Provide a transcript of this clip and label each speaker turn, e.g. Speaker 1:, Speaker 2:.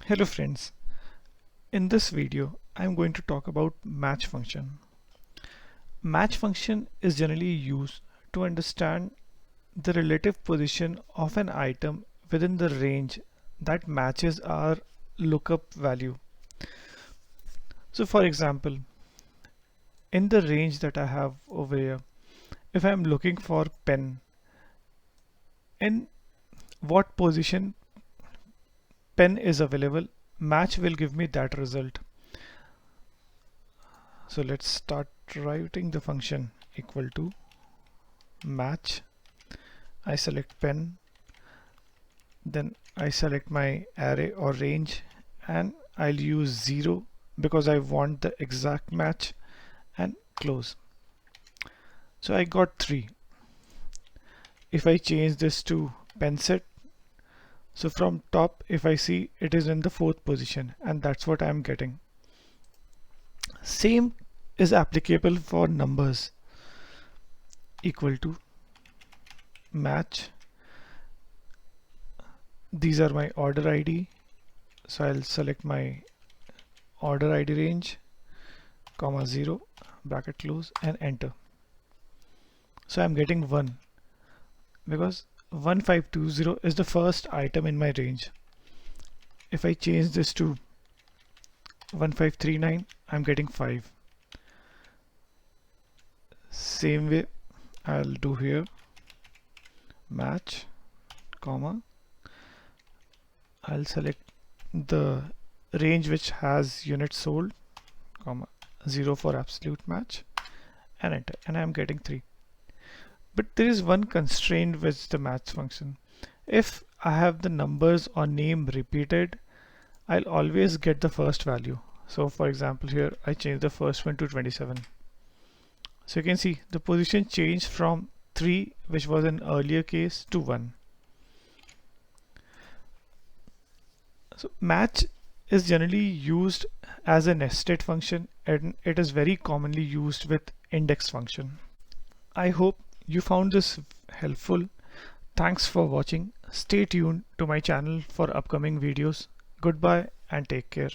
Speaker 1: Hello friends, in this video I'm going to talk about match function. Match function is generally used to understand the relative position of an item within the range that matches our lookup value. So for example, in the range that I have over here, if I'm looking for pen, in what position pen is available, match will give me that result. So let's start writing the function equal to match. I select pen, then I select my array or range, and I'll use 0 because I want the exact match, and close. So I got 3. If I change this to pen set, so from top, if I see, it is in the 4th position, and that's what I'm getting. Same is applicable for numbers. Equal to match. These are my order ID, so I'll select my order ID range, comma 0, bracket close, and enter. So I'm getting 1 because 1520 is the first item in my range. If I change this to 1539, I'm getting 5. Same way I'll do here, match, comma, I'll select the range which has units sold, comma, 0 for absolute match, and enter, and I'm getting 3. But there is one constraint with the match function. If I have the numbers or name repeated, I'll always get the first value. So for example, here I change the first one to 27. So you can see the position changed from 3, which was an earlier case, to 1. So match is generally used as a nested function, and it is very commonly used with index function. I hope you found this helpful. Thanks for watching. Stay tuned to my channel for upcoming videos. Goodbye and take care.